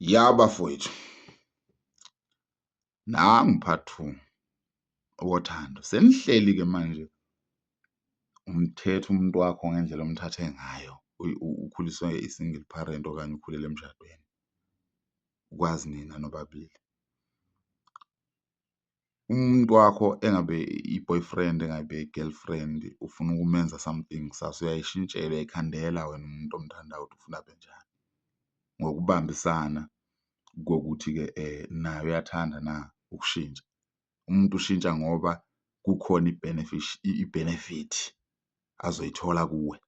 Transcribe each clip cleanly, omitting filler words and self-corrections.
Ya bafowethu, nangu part 2 wothando. Senihleli-ke manje umthethe umuntu wakho ngendlela omthathe ngayo, ukhuliswe i-single parent okanye ukhulele emshadweni, ukwazi nina nobabili. Umuntu wakho engabe i-boyfriend, engabe i-girlfriend, ufuna ukumenza something kusasa, uyayishintshela, uyayikhandela wena umuntu omthandayo ukuthi ufuna abe njani, ngokubambisana kokuthi-ke naye uyathanda na ukushintsha. Umuntu ushintsha ngoba kukhona i-benefit azoyithola kuwe.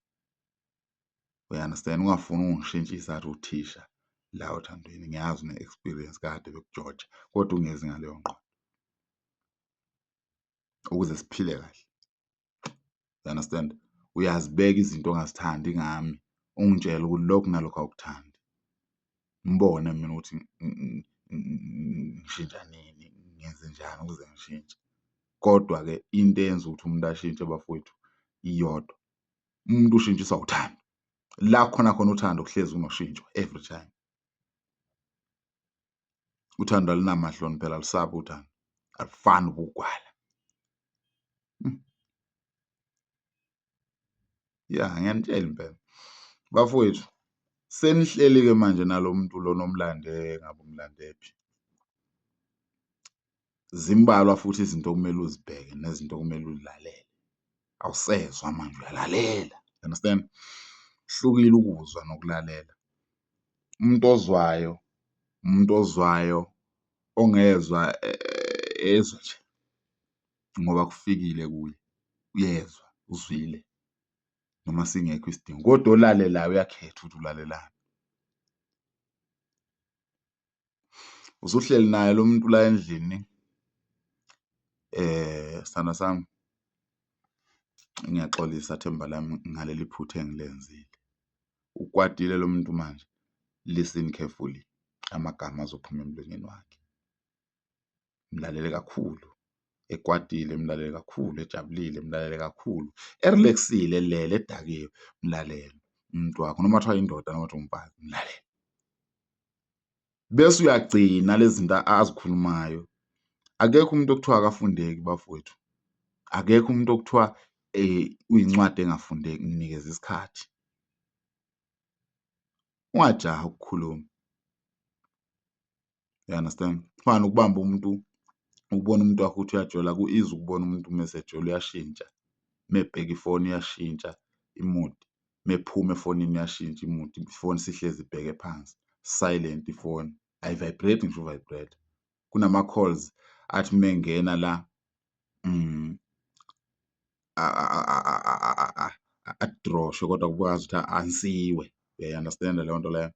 Uya-understand? Ungafuni ungishintshisa athi uthisha la othandweni. Ngiyazi une-experience kade bekujoja, kodwa ungezi ngaleyo ngqondo ukuze siphile kahle. You-understand? Uyazibeka izinto ongazithandi ngami, ungitshela ukuthi lokhu nalokhu awukuthandi. Ngibone mina ukuthi ngishintsha nini, ngenze njani ukuze ngishintshe. Kodwa-ke into eyenza ukuthi umuntu ashintshe bafowethu iyodwa, umuntu ushintshiswa uthando. La khona uthando kuhlezi kunoshintsho every time. Uthando alunamahloni phela, alusaba uthando, alufani ubugwala. Ya, ngiyanitshela impela bafowethu, senihleli-ke manje nalo muntu lona omlande, ngabe umlandephi. Zimbalwa futhi izinto okumele uzibheke nezinto okumele uzilalele. Awusezwa manje, uyalalela. Understand? Hlukile ukuzwa nokulalela. Umuntu ozwayo ongezwa ezwa nje ngoba kufikile kuye, uyezwa, uzwile noma singekho isidingo, kodwa olalelayo uyakhetha ukuthi ulalelani. Usuhleli naye lo muntu la endlini, sithanda sami, ngiyaxolisa themba lami ngaleli phutha engilenzile. Ukwatile lo muntu manje, listen carefully amagama azophuma emlonyeni wakhe. Mlalele kakhulu, ekwatile mlalele kakhulu, ejabulile mlalele kakhulu, erelaxile elele, edakiwe mlalele umuntu wakho, noma kuthiwa indoda noma kuthiwa umfazi, mlalele. Bese uyagcina lezi zinto azikhulumayo. Akekho umuntu okuthiwa akafundeki bafowethu, akekho umuntu okuthiwa uyincwadi engafundeki. Mnikeze isikhathi, ungajahi ukukhuluma. You understand? Kufana ukubamba umuntu, ukubona umuntu wakho ukuthi uyajola, ku-easy ukubona umuntu mesejola, uyashintsha. Mebheka ifoni iyashintsha i-mood, mephuma efonini iyashintsha i-mood, ifoni sihlezi ibheke phansi, silent ifoni, ayi-vibrate ngisho u-vibrate. Kunama-calls athi mengena la adroshwe kodwa kubukwazi ukuthi ansiwe. Uyayi-understand leyo nto leyo?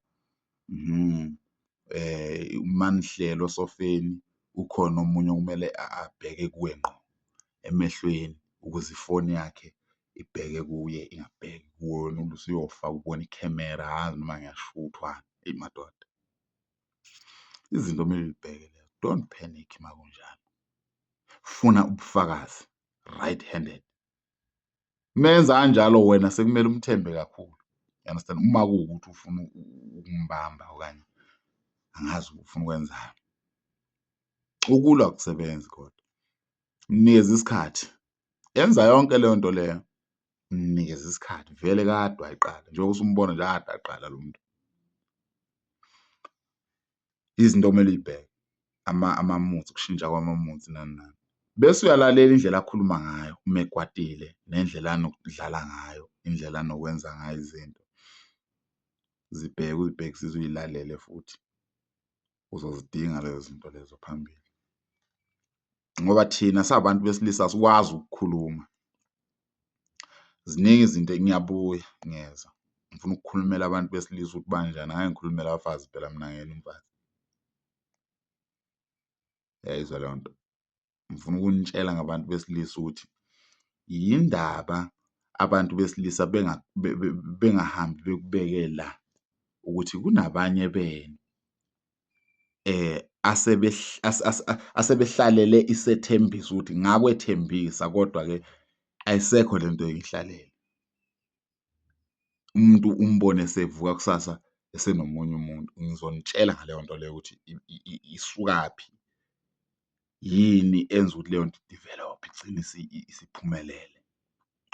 Manihlelo osofeni, ukhona omunye okumele abheke kuwe ngqo emehlweni ukuze ifoni yakhe ibheke kuye, ingabheki kuwona. Usuyofaka ubona ikhamera, angazi noma ngiyashuthwa. Eyi madoda, izinto kumele uy'bheke lezo. Don't panic makunjalo. Funa ubufakazi, right handed. Menza kanjalo wena sekumele umthembe kakhulu. You understand? Uma kuwukuthi ufuna ukumbamba okanye angazi ufuna ukwenzani, ukulwa akusebenzi kodwa. Mnikeze isikhathi, yenza yonke leyo nto leyo, mnikeze isikhathi. Vele kade wayiqala, njengoba usumbona nje kade aqala lo muntu. Izinto okumele uy'bheke, ama-moods, ukushintsha kwama-moods nani nani. Bese uyalalela indlela akhuluma ngayo uma ekwatile, nendlela anokudlala ngayo, indlela anokwenza ngayo izinto. Zibheke, uzibhekisise, uy'lalele futhi. Uzozidinga lezo zinto lezo phambili, ngoba thina sabantu besilisa asikwazi ukukhuluma. Ziningi izinto. Ngiyabuya, ngiyeza, ngifuna ukukhulumela abantu besilisa ukuthi banjani, angeke ngikhulumele abafazi phela, mina ngiyena umfazi. Uyayizwa leyo nto? Ngifuna ukunitshela ngabantu besilisa ukuthi yindaba abantu besilisa bengahambi bekubeke la ukuthi kunabanye benu asebehlalele isethembiso ukuthi ngakwethembisa, kodwa-ke ayisekho lento eyihlalele. Umuntu umbone sevuka kusasa esenomunye umuntu, ngizonitshela ngaleyo nto leyo ukuthi isukaphi, yini enza ukuthi leyo nto i-develop-e igcine isiphumelele.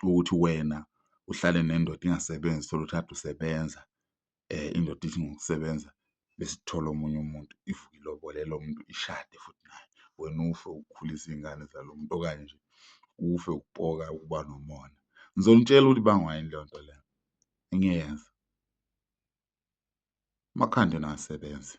Ukuthi wena uhlale nendoda ingasebenzi, uthole ukuthi kade usebenza, indoda ithi ngokusebenza bese ithola omunye umuntu, ivuke ilobole lo muntu, ishade futhi naye. Wena ufe ukhulisa iy'ngane zalo muntu, okanye nje ufe upoka ukuba nomona. Ngizonitshela ukuthi ibangwa yini leyo nto leyo, ngiyeyenza. Amakhanda nawasebenzi.